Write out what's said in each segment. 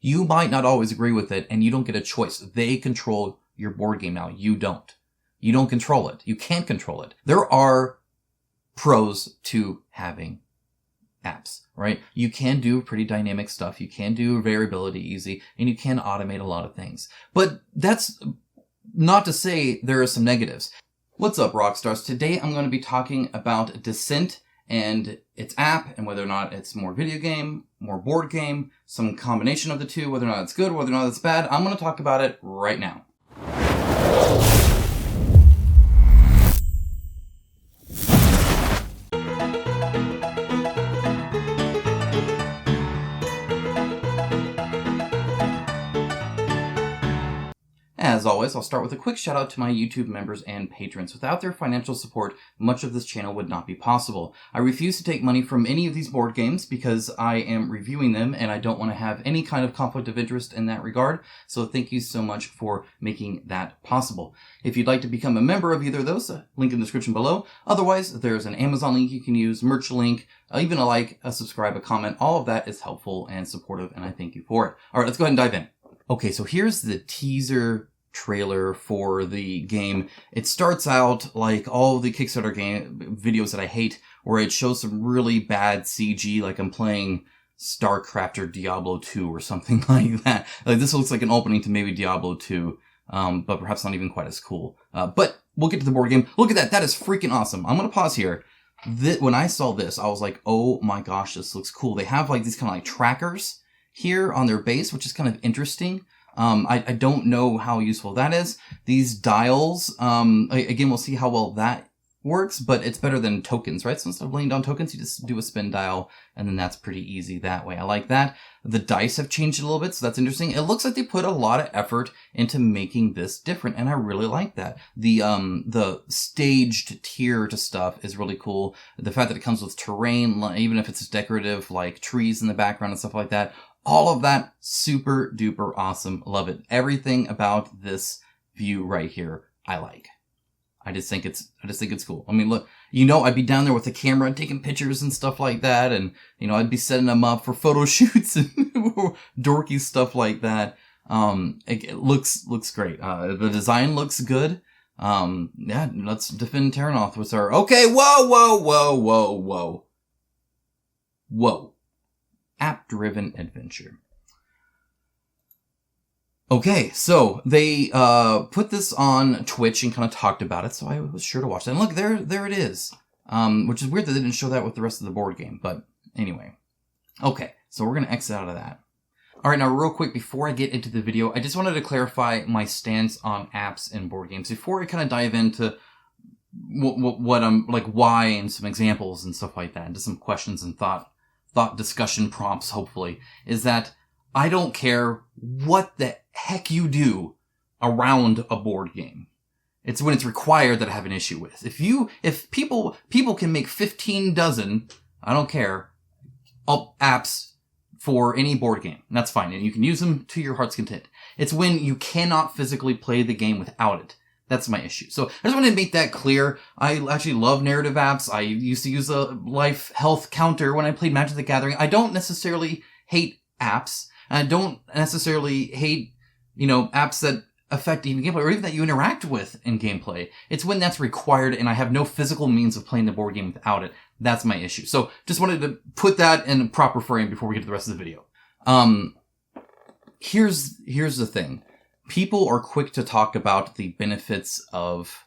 You might not always agree with it, and you don't get a choice. They control your board game now. You don't. You don't control it. You can't control it. There are pros to having apps, right? You can do pretty dynamic stuff. You can do variability easy, and you can automate a lot of things. But that's not to say there are some negatives. What's up, Rockstars? Today I'm going to be talking about Descent and its app, and whether or not it's more video game, more board game, some combination of the two, whether or not it's good, whether or not it's bad. I'm going to talk about it right now. As always, I'll start with a quick shout out to my YouTube members and patrons. Without their financial support, much of this channel would not be possible. I refuse to take money from any of these board games because I am reviewing them and I don't want to have any kind of conflict of interest in that regard. So thank you so much for making that possible. If you'd like to become a member of either of those, link in the description below. Otherwise, there's an Amazon link you can use, merch link, even a like, a subscribe, a comment. All of that is helpful and supportive, and I thank you for it. All right, let's go ahead and dive in. Okay, so here's the teaser trailer for the game. It starts out like all the Kickstarter game videos that I hate, where it shows some really bad CG, like I'm playing StarCraft or Diablo 2 or something like that. Like this looks like an opening to maybe Diablo 2, but perhaps not even quite as cool. But we'll get to the board game. Look at that. That is freaking awesome. I'm going to pause here. When I saw this, I was like, oh my gosh, this looks cool. They have like these kind of like trackers here on their base, which is kind of interesting. I don't know how useful that is. These dials, again, we'll see how well that works, but it's better than tokens, right? So instead of laying down tokens, you just do a spin dial, and then that's pretty easy that way. I like that. The dice have changed a little bit, so that's interesting. It looks like they put a lot of effort into making this different, and I really like that. The staged tier to stuff is really cool. The fact that it comes with terrain, even if it's decorative, like trees in the background and stuff like that. All of that, super duper awesome. Love it. Everything about this view right here, I like. I just think it's cool. I mean, look, I'd be down there with the camera and taking pictures and stuff like that. And, I'd be setting them up for photo shoots and dorky stuff like that. It looks great. The design looks good. Yeah, let's defend Terranoth with our, okay, whoa. App-driven adventure. Okay, so they put this on Twitch and kind of talked about it, so I was sure to watch that. And look, there it is. Which is weird that they didn't show that with the rest of the board game, but anyway. Okay, so we're going to exit out of that. Alright, now real quick, before I get into the video, I just wanted to clarify my stance on apps and board games. Before I kind of dive into what I'm, like, why and some examples and stuff like that, and just some questions and thought discussion prompts, hopefully, is that I don't care what the heck you do around a board game. It's when it's required that I have an issue with. If people can make 15 dozen, I don't care, apps for any board game. And that's fine. And you can use them to your heart's content. It's when you cannot physically play the game without it. That's my issue. So I just wanted to make that clear. I actually love narrative apps. I used to use a life health counter when I played Magic the Gathering. I don't necessarily hate apps. I don't necessarily hate, apps that affect even gameplay or even that you interact with in gameplay. It's when that's required and I have no physical means of playing the board game without it. That's my issue. So just wanted to put that in a proper frame before we get to the rest of the video. Here's the thing. People are quick to talk about the benefits of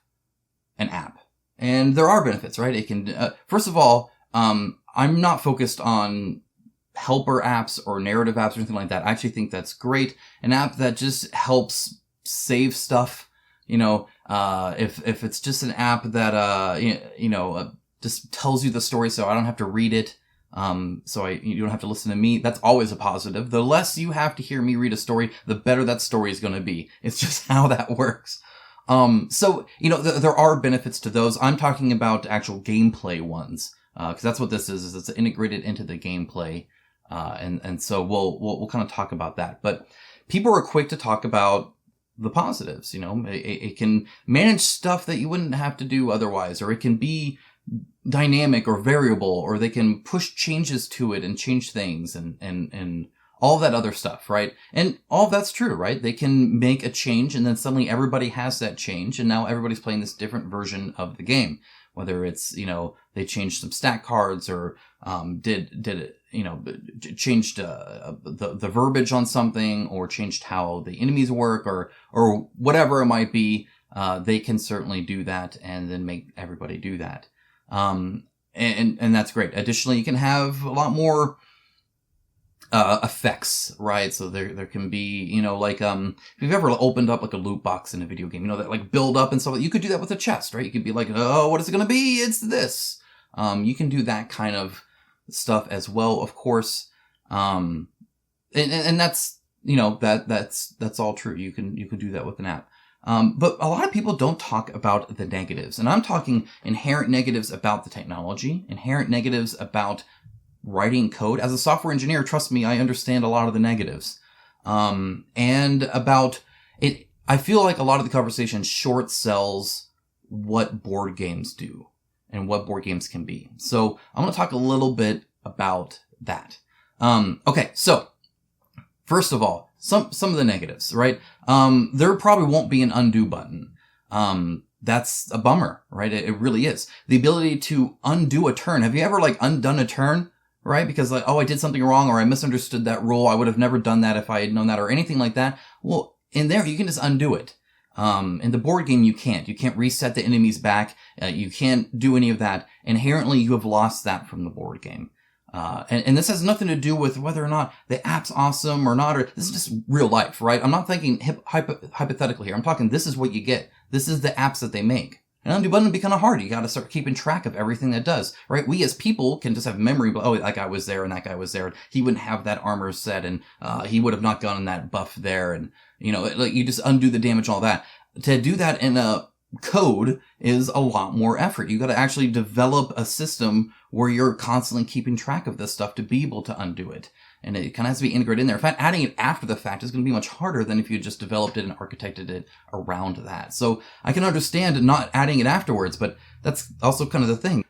an app. And there are benefits, right? It can, first of all, I'm not focused on helper apps or narrative apps or anything like that. I actually think that's great. An app that just helps save stuff, if it's just an app that, just tells you the story so I don't have to read it. So you don't have to listen to me. That's always a positive. The less you have to hear me read a story, the better that story is going to be. It's just how that works. So, there are benefits to those. I'm talking about actual gameplay ones. Cause that's what this is it's integrated into the gameplay. And so we'll kind of talk about that, but people are quick to talk about the positives. It can manage stuff that you wouldn't have to do otherwise, or it can be dynamic or variable, or they can push changes to it and change things and all that other stuff, right? And all of that's true, right? They can make a change and then suddenly everybody has that change and now everybody's playing this different version of the game. Whether it's, they changed some stat cards or changed the verbiage on something or changed how the enemies work or whatever it might be, they can certainly do that and then make everybody do that. And that's great. Additionally, you can have a lot more effects, right? So there can be, if you've ever opened up like a loot box in a video game, that like build up and stuff, you could do that with a chest, right? You could be like, oh, what is it going to be? It's this. You can do that kind of stuff as well, of course. And that's, that's all true. You can do that with an app. But a lot of people don't talk about the negatives, and I'm talking inherent negatives about the technology, inherent negatives about writing code. As a software engineer, trust me, I understand a lot of the negatives. And about it, I feel like a lot of the conversation short sells what board games do and what board games can be. So I'm going to talk a little bit about that. Okay. So first of all, some of the negatives, right? There probably won't be an undo button. That's a bummer, right? It really is. The ability to undo a turn. Have you ever undone a turn? Right? Because I did something wrong or I misunderstood that rule. I would have never done that if I had known that or anything like that. Well, in there, you can just undo it. In the board game, you can't. You can't reset the enemies back. You can't do any of that. Inherently, you have lost that from the board game. And this has nothing to do with whether or not the app's awesome or not, or this is just real life, right? I'm not thinking hypothetically here. I'm talking this is what you get. This is the apps that they make. An undo button would be kind of hard. You got to start keeping track of everything that does, right? We as people can just have memory, but that guy was there and that guy was there. He wouldn't have that armor set and, he would have not gotten that buff there. And, you just undo the damage, all that. To do that in a code is a lot more effort. You got to actually develop a system where you're constantly keeping track of this stuff to be able to undo it. And it kind of has to be integrated in there. In fact, adding it after the fact is going to be much harder than if you just developed it and architected it around that. So I can understand not adding it afterwards, but that's also kind of the thing.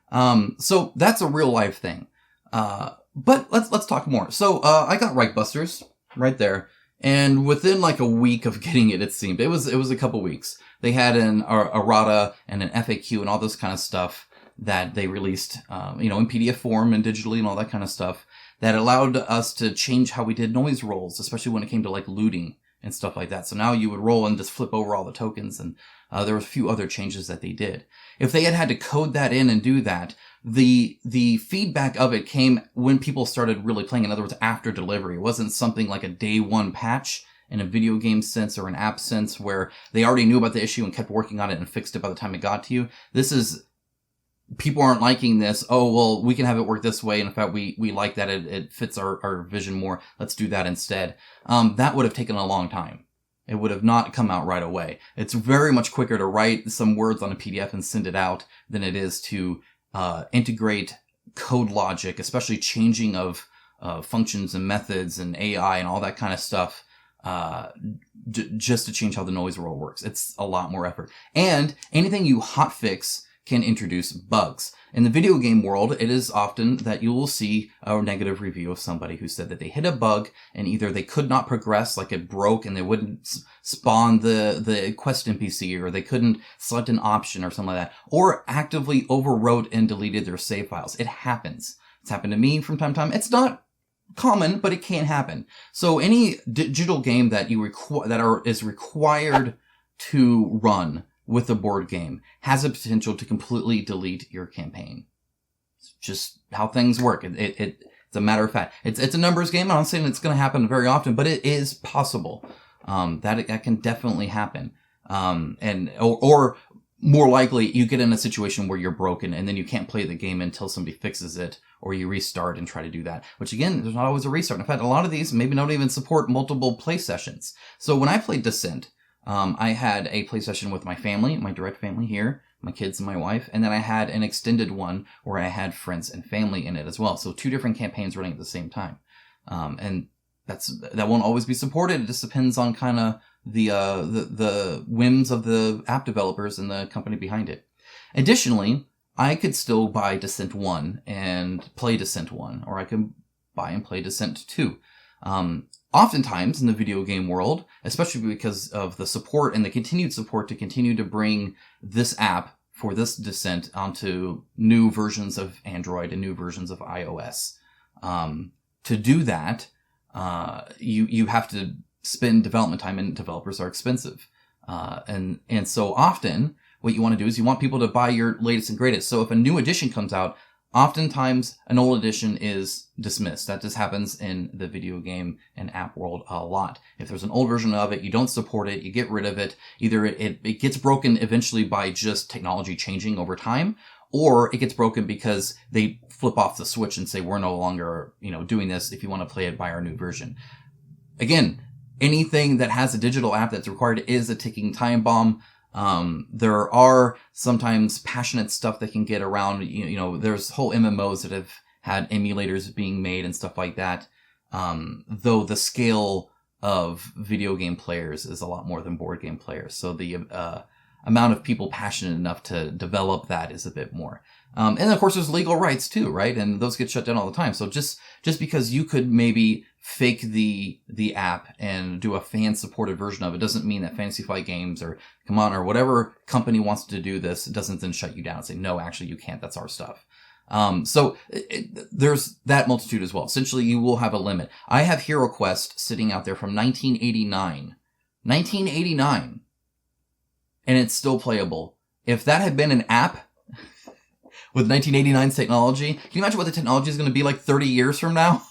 So that's a real life thing. But let's talk more. So I got Reichbusters right there. And within a week of getting it, it seemed it was a couple weeks. They had an errata and an FAQ and all this kind of stuff that they released, in PDF form and digitally and all that kind of stuff that allowed us to change how we did noise rolls, especially when it came to looting and stuff like that. So now you would roll and just flip over all the tokens, and there were a few other changes that they did. If they had to code that in and do that, the feedback of it came when people started really playing. In other words, after delivery. It wasn't something like a day one patch in a video game sense or an app sense where they already knew about the issue and kept working on it and fixed it by the time it got to you. This is, people aren't liking this. Oh, well, we can have it work this way. And in fact, we like that. It fits our vision more. Let's do that instead. That would have taken a long time. It would have not come out right away. It's very much quicker to write some words on a PDF and send it out than it is to integrate code logic, especially changing of functions and methods and AI and all that kind of stuff, just to change how the noise roll works. It's a lot more effort. And anything you hotfix can introduce bugs. In the video game world, it is often that you will see a negative review of somebody who said that they hit a bug and either they could not progress, like it broke and they wouldn't spawn the quest NPC, or they couldn't select an option or something like that, or actively overwrote and deleted their save files. It happens. It's happened to me from time to time. It's not common, but it can happen. So any digital game that is required to run with a board game has a potential to completely delete your campaign. It's just how things work. It's a matter of fact. It's a numbers game. I'm not saying it's going to happen very often, but it is possible. That can definitely happen. Or more likely you get in a situation where you're broken and then you can't play the game until somebody fixes it, or you restart and try to do that, which again, there's not always a restart. In fact, a lot of these maybe don't even support multiple play sessions. So when I played Descent, I had a play session with my family, my direct family here, my kids and my wife, and then I had an extended one where I had friends and family in it as well. So 2 different campaigns running at the same time. And that won't always be supported. It just depends on kind of the whims of the app developers and the company behind it. Additionally, I could still buy Descent 1 and play Descent 1, or I could buy and play Descent 2. Oftentimes in the video game world, especially because of the support and the continued support to continue to bring this app for this descent onto new versions of Android and new versions of iOS. To do that, you have to spend development time, and developers are expensive. And so often what you want to do is you want people to buy your latest and greatest. So if a new edition comes out, oftentimes an old edition is dismissed. That just happens in the video game and app world a lot. If there's an old version of it, you don't support it, you get rid of it. Either it gets broken eventually by just technology changing over time, or it gets broken because they flip off the switch and say, we're no longer, doing this. If you want to play it, buy our new version. Again, anything that has a digital app that's required is a ticking time bomb. There are sometimes passionate stuff that can get around. There's whole MMOs that have had emulators being made and stuff like that. Though the scale of video game players is a lot more than board game players. So the amount of people passionate enough to develop that is a bit more. And of course there's legal rights too, right? And those get shut down all the time. So just because you could maybe fake the app and do a fan supported version of it doesn't mean that Fantasy Flight Games or Come On or whatever company wants to do this doesn't then shut you down and say, no, actually you can't. That's our stuff. So there's that multitude as well. Essentially you will have a limit. I have Hero Quest sitting out there from 1989. 1989. And it's still playable. If that had been an app with 1989's technology, can you imagine what the technology is going to be like 30 years from now?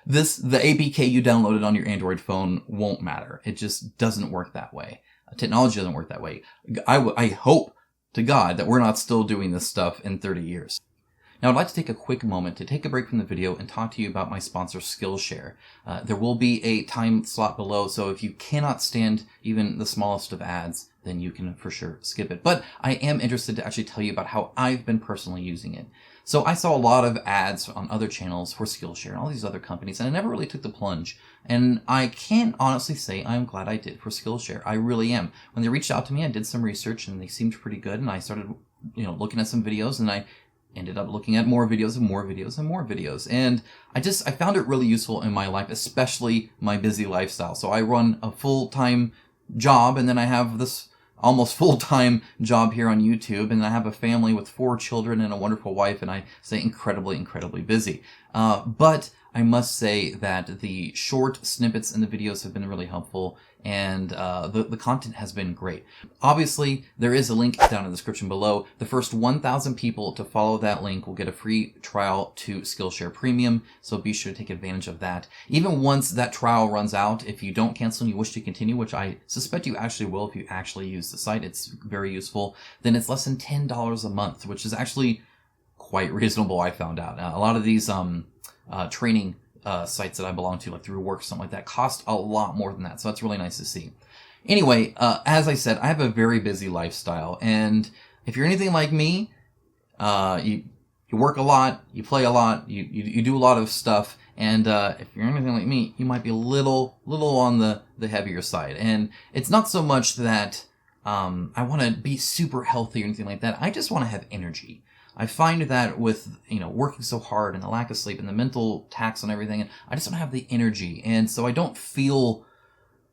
The APK you downloaded on your Android phone won't matter. It just doesn't work that way. Technology doesn't work that way. I hope to God that we're not still doing this stuff in 30 years. Now, I'd like to take a quick moment to take a break from the video and talk to you about my sponsor, Skillshare. There will be a time slot below, so if you cannot stand even the smallest of ads, then you can for sure skip it. But I am interested to actually tell you about how I've been personally using it. So I saw a lot of ads on other channels for Skillshare and all these other companies, and I never really took the plunge. And I can honestly say I'm glad I did for Skillshare. I really am. When they reached out to me, I did some research, and they seemed pretty good, and I started, looking at some videos, and I ended up looking at more videos and more videos and more videos. And I found it really useful in my life, especially my busy lifestyle. So I run a full-time job, and then I have this almost full-time job here on YouTube, and I have a family with 4 children and a wonderful wife, and I stay incredibly, incredibly busy. But I must say that the short snippets in the videos have been really helpful, and the content has been great. Obviously, there is a link down in the description below. The first 1,000 people to follow that link will get a free trial to Skillshare Premium, so be sure to take advantage of that. Even once that trial runs out, if you don't cancel and you wish to continue, which I suspect you actually will if you actually use the site, it's very useful, then it's less than $10 a month, which is actually quite reasonable, I found out. A lot of these training sites that I belong to, like through work, something like that, cost a lot more than that. So that's really nice to see. Anyway, as I said, I have a very busy lifestyle, and if you're anything like me, you work a lot, you play a lot, you do a lot of stuff, and if you're anything like me, you might be a little on the heavier side. And it's not so much that I want to be super healthy or anything like that. I just want to have energy. I find that with, working so hard and the lack of sleep and the mental tax on everything, and I just don't have the energy. And so I don't feel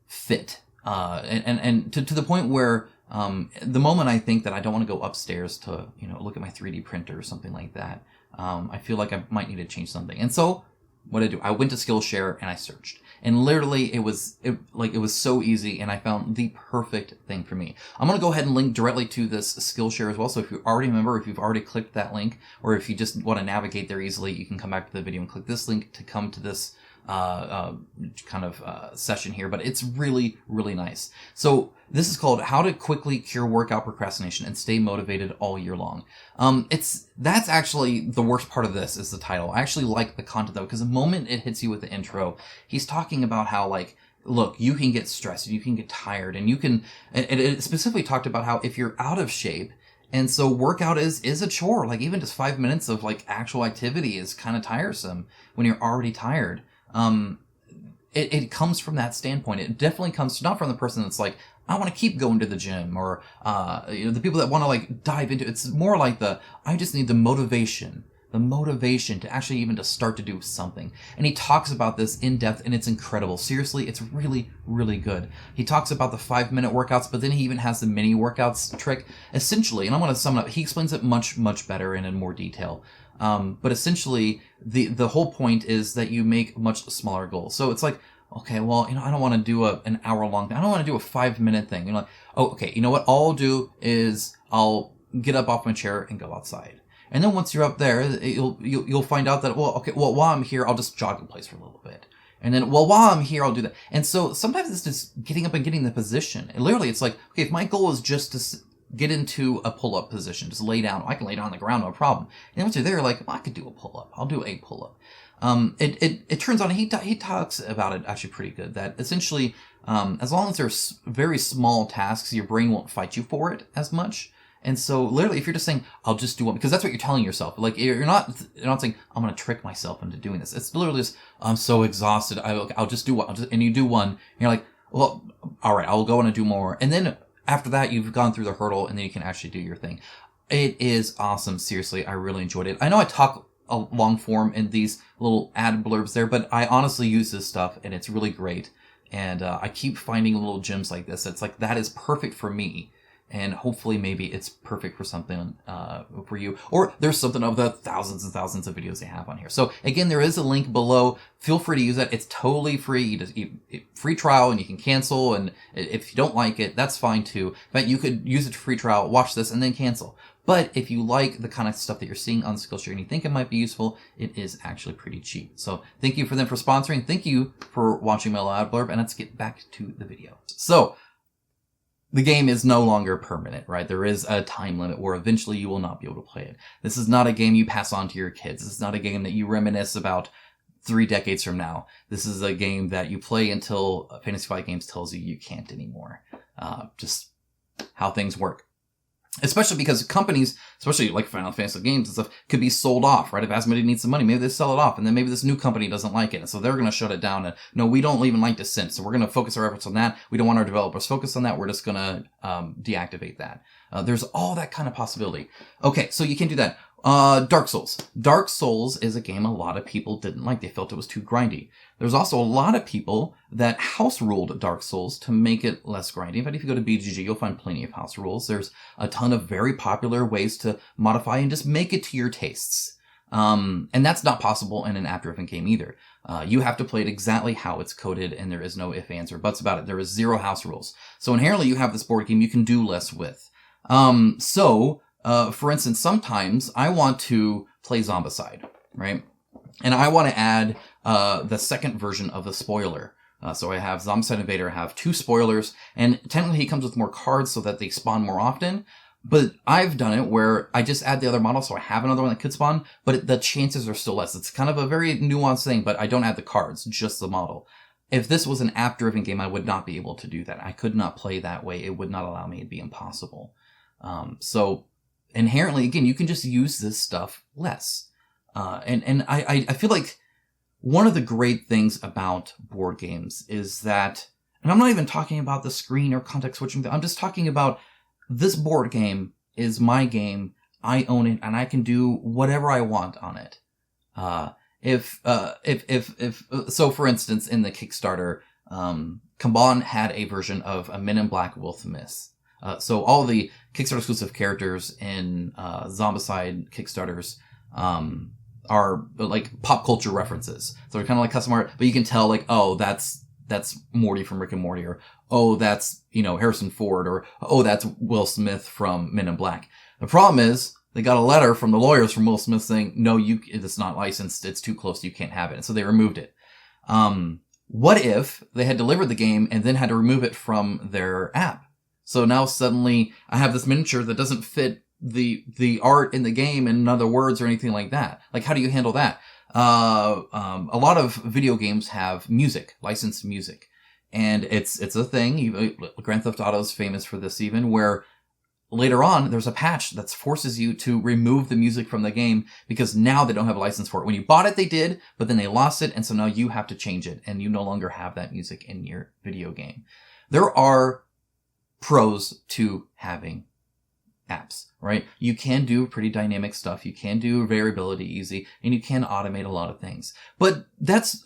fit. And to the point where, the moment I think that I don't want to go upstairs to, look at my 3D printer or something like that, I feel like I might need to change something. And so what did I do? I went to Skillshare and I searched. And literally it was so easy, and I found the perfect thing for me. I'm going to go ahead and link directly to this Skillshare as well. So if you already remember, if you've already clicked that link, or if you just want to navigate there easily, you can come back to the video and click this link to come to this session here, but it's really, really nice. So this is called How to Quickly Cure Workout Procrastination and Stay Motivated All Year Long. That's actually the worst part of this is the title. I actually like the content though, because the moment it hits you with the intro, he's talking about how look, you can get stressed, you can get tired, and you can, and it specifically talked about how if you're out of shape, and so workout is a chore, even just 5 minutes of actual activity is kind of tiresome when you're already tired. It comes from that standpoint. It definitely comes not from the person that's I want to keep going to the gym, or the people that want to dive into it. It's more like I just need the motivation the motivation to actually even to start to do something. And he talks about this in depth, and it's incredible. Seriously, it's really, really good. He talks about the 5-minute workouts, but then he even has the mini workouts trick. Essentially, and I'm going to sum it up, he explains it much, much better and in more detail. But essentially, the whole point is that you make much smaller goals. So it's like, okay, well, I don't want to do an hour-long thing. I don't want to do a 5-minute thing. You're like, oh, okay, you know what? All I'll do is I'll get up off my chair and go outside. And then once you're up there, you'll find out that, well, okay, well, while I'm here, I'll just jog in place for a little bit. And then, well, while I'm here, I'll do that. And so sometimes it's just getting up and getting the position. And literally, it's like, okay, if my goal is just to get into a pull-up position, just lay down. I can lay down on the ground, no problem. And once you're there, like, well, I could do a pull-up. I'll do a pull-up. It turns out, he talks about it actually pretty good, that essentially, as long as there's very small tasks, your brain won't fight you for it as much. And so literally, if you're just saying, I'll just do one, because that's what you're telling yourself. Like, you're not saying, I'm going to trick myself into doing this. It's literally just, I'm so exhausted. I'll just do one. And you do one, and you're like, well, all right, I'll go and do more. And then after that, you've gone through the hurdle, and then you can actually do your thing. It is awesome. Seriously, I really enjoyed it. I know I talk a long form in these little ad blurbs there, but I honestly use this stuff, and it's really great. And I keep finding little gems like this. It's like, that is perfect for me. And hopefully maybe it's perfect for something for you. Or there's something of the thousands and thousands of videos they have on here. So again, there is a link below. Feel free to use that. It's totally free. Free trial, and you can cancel. And if you don't like it, that's fine too. But you could use it for free trial, watch this, and then cancel. But if you like the kind of stuff that you're seeing on Skillshare and you think it might be useful, it is actually pretty cheap. So thank you for them for sponsoring. Thank you for watching my ad blurb. And let's get back to the video. So the game is no longer permanent, right? There is a time limit where eventually you will not be able to play it. This is not a game you pass on to your kids. This is not a game that you reminisce about 3 decades from now. This is a game that you play until Fantasy Flight Games tells you can't anymore. Just how things work. Especially because companies, especially like Final Fantasy games and stuff, could be sold off, right? If Asmodee needs some money, maybe they sell it off, and then maybe this new company doesn't like it, and so they're going to shut it down. And no, we don't even like Descent, so we're going to focus our efforts on that. We don't want our developers focused on that. We're just going to deactivate that. There's all that kind of possibility. Okay, so you can do that. Dark Souls. Dark Souls is a game a lot of people didn't like. They felt it was too grindy. There's also a lot of people that house ruled Dark Souls to make it less grindy. In fact, if you go to BGG, you'll find plenty of house rules. There's a ton of very popular ways to modify and just make it to your tastes. And that's not possible in an app-driven game either. You have to play it exactly how it's coded, and there is no ifs, ands, or buts about it. There is 0 house rules. So inherently, you have this board game you can do less with. For instance, sometimes I want to play Zombicide, right? And I want to add the second version of the spoiler. So I have Zombicide Invader, I have 2 spoilers, and technically he comes with more cards so that they spawn more often. But I've done it where I just add the other model, so I have another one that could spawn, but the chances are still less. It's kind of a very nuanced thing, but I don't add the cards, just the model. If this was an app-driven game, I would not be able to do that. I could not play that way. It would not allow me. It'd be impossible. So inherently, again, you can just use this stuff less. And I feel like one of the great things about board games is that, and I'm not even talking about the screen or context switching, I'm just talking about this board game is my game. I own it, and I can do whatever I want on it. So for instance, in the Kickstarter, Kanban had a version of a Men in Black Will Smith. So all the Kickstarter exclusive characters in Zombicide Kickstarters are like pop culture references. So they're kind of like custom art, but you can tell like, oh, that's Morty from Rick and Morty, or oh, that's, Harrison Ford, or oh, that's Will Smith from Men in Black. The problem is they got a letter from the lawyers from Will Smith saying, no, it's not licensed, it's too close, you can't have it. And so they removed it. What if they had delivered the game and then had to remove it from their app? So now suddenly I have this miniature that doesn't fit the art in the game in other words or anything like that. Like, how do you handle that? A lot of video games have music, licensed music. And it's a thing. Grand Theft Auto is famous for this even, where later on there's a patch that forces you to remove the music from the game because now they don't have a license for it. When you bought it, they did, but then they lost it. And so now you have to change it and you no longer have that music in your video game. There are pros to having apps, right? You can do pretty dynamic stuff. You can do variability easy, and you can automate a lot of things. But that's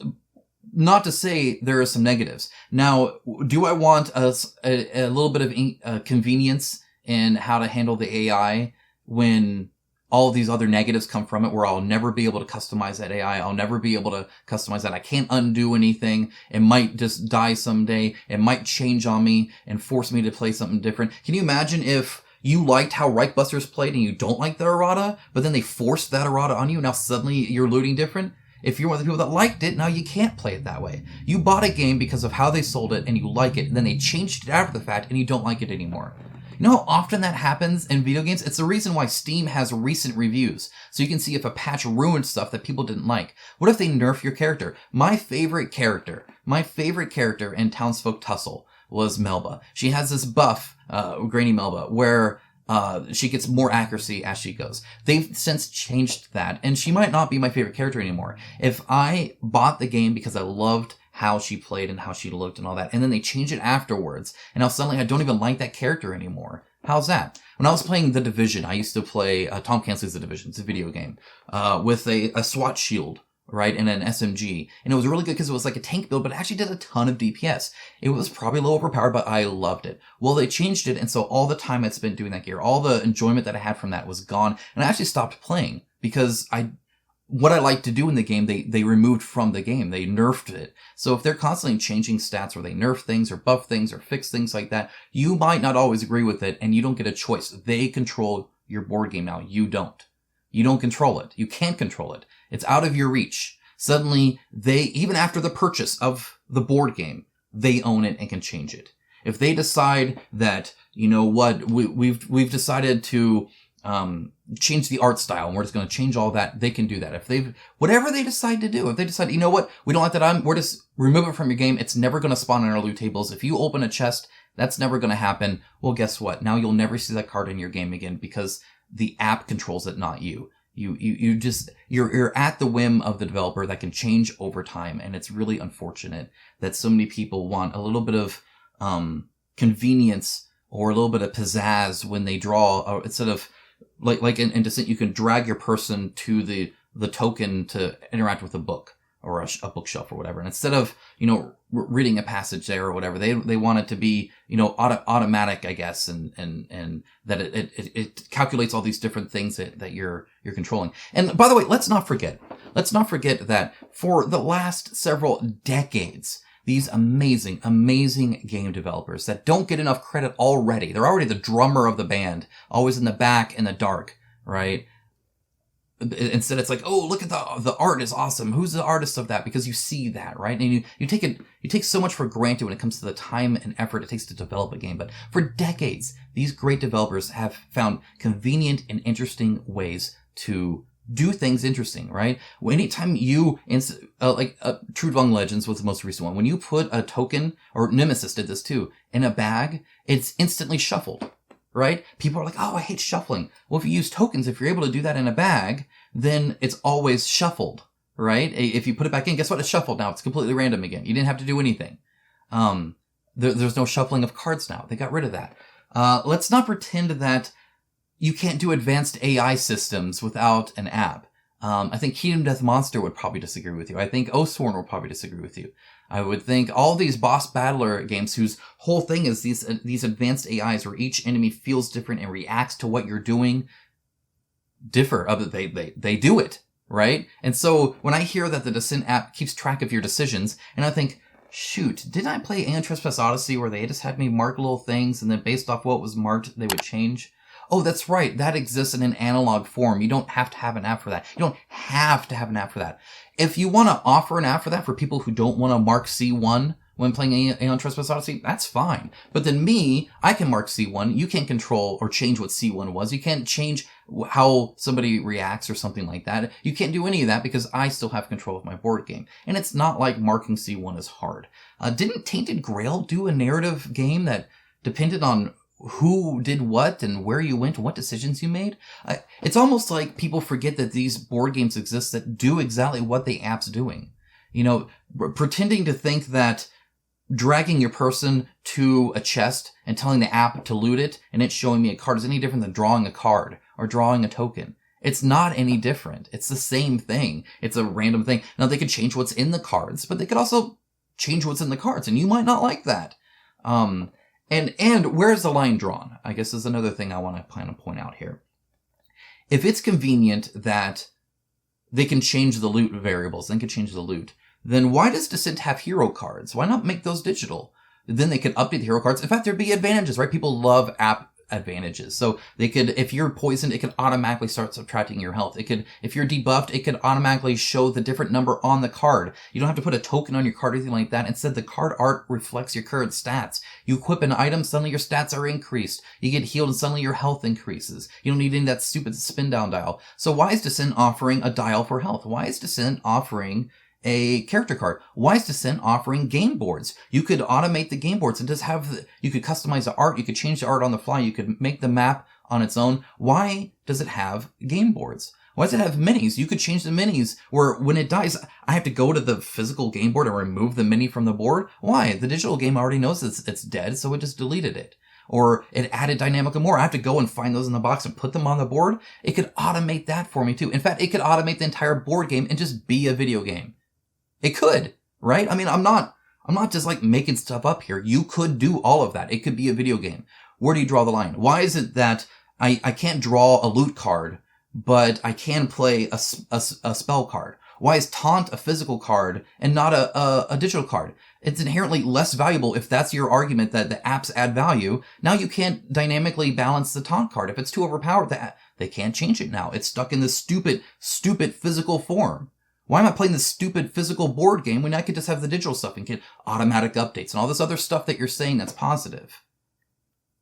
not to say there are some negatives. Now, do I want a little bit of convenience in how to handle the AI when all of these other negatives come from it, where I'll never be able to customize that AI. I'll never be able to customize that. I can't undo anything. It might just die someday. It might change on me and force me to play something different. Can you imagine if you liked how Reichbusters played and you don't like the errata, but then they forced that errata on you, and now suddenly you're looting different? If you're one of the people that liked it, now you can't play it that way. You bought a game because of how they sold it and you like it, and then they changed it after the fact and you don't like it anymore. You know how often that happens in video games? It's the reason why Steam has recent reviews. So you can see if a patch ruined stuff that people didn't like. What if they nerf your character? My favorite character in Townsfolk Tussle was Melba. She has this buff, Granny Melba, where she gets more accuracy as she goes. They've since changed that, and she might not be my favorite character anymore. If I bought the game because I loved how she played and how she looked and all that, and then they change it afterwards, and now suddenly I don't even like that character anymore. How's that? When I was playing The Division, I used to play Tom Clancy's The Division. It's a video game with a SWAT shield, right, and an SMG, and it was really good because it was like a tank build, but it actually did a ton of DPS. It was probably a little overpowered, but I loved it. Well, they changed it, and so all the time I'd spent doing that gear, all the enjoyment that I had from that was gone, and I actually stopped playing because what I like to do in the game, they removed from the game. They nerfed it. So if they're constantly changing stats, or they nerf things or buff things or fix things like that, you might not always agree with it, and you don't get a choice. They control your board game now. You don't. You don't control it. You can't control it. It's out of your reach. Suddenly, even after the purchase of the board game, they own it and can change it. If they decide that, you know what, we've decided to change the art style and we're just going to change all that, they can do that. Whatever they decide to do, if they decide, you know what, we don't like that, we're just remove it from your game. It's never going to spawn on our loot tables. If you open a chest, that's never going to happen. Well, guess what? Now you'll never see that card in your game again because the app controls it, not you. You're at the whim of the developer that can change over time. And it's really unfortunate that so many people want a little bit of, convenience or a little bit of pizzazz when they draw, instead of, like in Descent, you can drag your person to the token to interact with a book or a bookshelf or whatever. And instead of, reading a passage there or whatever, they want it to be, automatic, I guess, and that it calculates all these different things that you're controlling. And by the way, let's not forget that for the last several decades, these amazing, amazing game developers that don't get enough credit already. They're already the drummer of the band, always in the back in the dark, right? Instead, it's like, oh, look at the art is awesome. Who's the artist of that? Because you see that, right? And you take so much for granted when it comes to the time and effort it takes to develop a game. But for decades, these great developers have found convenient and interesting ways to do things interesting, right? Anytime you, True Dwelling Legends was the most recent one. When you put a token, or Nemesis did this too, in a bag, it's instantly shuffled, right? People are like, oh, I hate shuffling. Well, if you use tokens, if you're able to do that in a bag, then it's always shuffled, right? If you put it back in, guess what? It's shuffled now. It's completely random again. You didn't have to do anything. There's no shuffling of cards now. They got rid of that. Let's not pretend that you can't do advanced AI systems without an app. I think Kingdom Death Monster would probably disagree with you. I think Oathsworn would probably disagree with you. I would think all these boss battler games whose whole thing is these advanced AIs where each enemy feels different and reacts to what you're doing differ. They do it, right? And so when I hear that the Descent app keeps track of your decisions, and I think, shoot, didn't I play Alien Trespass Odyssey where they just had me mark little things and then based off what was marked, they would change? Oh, that's right. That exists in an analog form. You don't have to have an app for that. You don't have to have an app for that. If you want to offer an app for that for people who don't want to mark C1 when playing Alien Trespass Odyssey, that's fine. But then I can mark C1. You can't control or change what C1 was. You can't change how somebody reacts or something like that. You can't do any of that because I still have control of my board game. And it's not like marking C1 is hard. Didn't Tainted Grail do a narrative game that depended on who did what and where you went and what decisions you made? It's almost like people forget that these board games exist that do exactly what the app's doing. Pretending to think that dragging your person to a chest and telling the app to loot it and it's showing me a card is any different than drawing a card or drawing a token. It's not any different. It's the same thing. It's a random thing. Now, they could change what's in the cards, but they could also change what's in the cards, and you might not like that. And where's the line drawn? I guess is another thing I want to kind of point out here. If it's convenient that they can change the loot variables, they can change the loot, then why does Descent have hero cards? Why not make those digital? Then they could update the hero cards. In fact, there'd be advantages, right? People love app advantages. So they could, if you're poisoned, it could automatically start subtracting your health. It could, if you're debuffed, it could automatically show the different number on the card. You don't have to put a token on your card or anything like that. Instead, the card art reflects your current stats. You equip an item, suddenly your stats are increased. You get healed and suddenly your health increases. You don't need any of that stupid spin down dial. So why is Descent offering a dial for health? Why is Descent offering a character card? Why is Descent offering game boards? You could automate the game boards and just have you could customize the art. You could change the art on the fly. You could make the map on its own. Why does it have game boards? Why does it have minis? You could change the minis where when it dies, I have to go to the physical game board and remove the mini from the board. Why? The digital game already knows it's dead, so it just deleted it. Or it added dynamic more. I have to go and find those in the box and put them on the board. It could automate that for me too. In fact, it could automate the entire board game and just be a video game. It could, right? I mean, I'm not just like making stuff up here. You could do all of that. It could be a video game. Where do you draw the line? Why is it that I can't draw a loot card, but I can play a spell card? Why is Taunt a physical card and not a digital card? It's inherently less valuable if that's your argument that the apps add value. Now you can't dynamically balance the Taunt card. If it's too overpowered, they can't change it now. It's stuck in this stupid physical form. Why am I playing this stupid physical board game when I could just have the digital stuff and get automatic updates and all this other stuff that you're saying that's positive?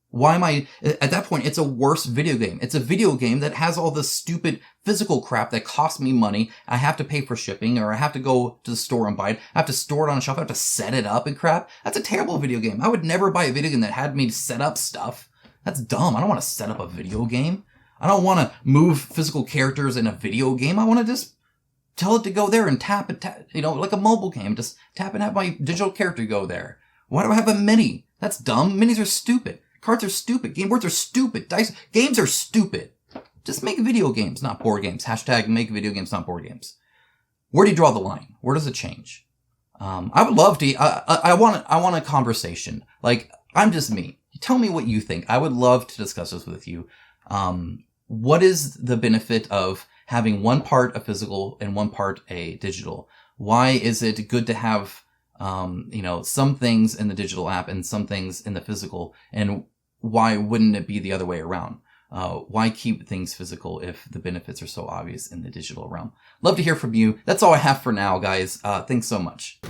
Why am I, at that point, it's a worse video game. It's a video game that has all this stupid physical crap that costs me money. I have to pay for shipping, or I have to go to the store and buy it. I have to store it on a shelf. I have to set it up and crap. That's a terrible video game. I would never buy a video game that had me set up stuff. That's dumb. I don't want to set up a video game. I don't want to move physical characters in a video game. I want to just tell it to go there and tap, like a mobile game. Just tap and have my digital character go there. Why do I have a mini? That's dumb. Minis are stupid. Cards are stupid. Game boards are stupid. Games are stupid. Just make video games, not board games. # make video games, not board games. Where do you draw the line? Where does it change? I would love to, I want a conversation. Like, I'm just me. Tell me what you think. I would love to discuss this with you. What is the benefit of having one part a physical and one part a digital? Why is it good to have, some things in the digital app and some things in the physical? And why wouldn't it be the other way around? Why keep things physical if the benefits are so obvious in the digital realm? Love to hear from you. That's all I have for now, guys. Thanks so much.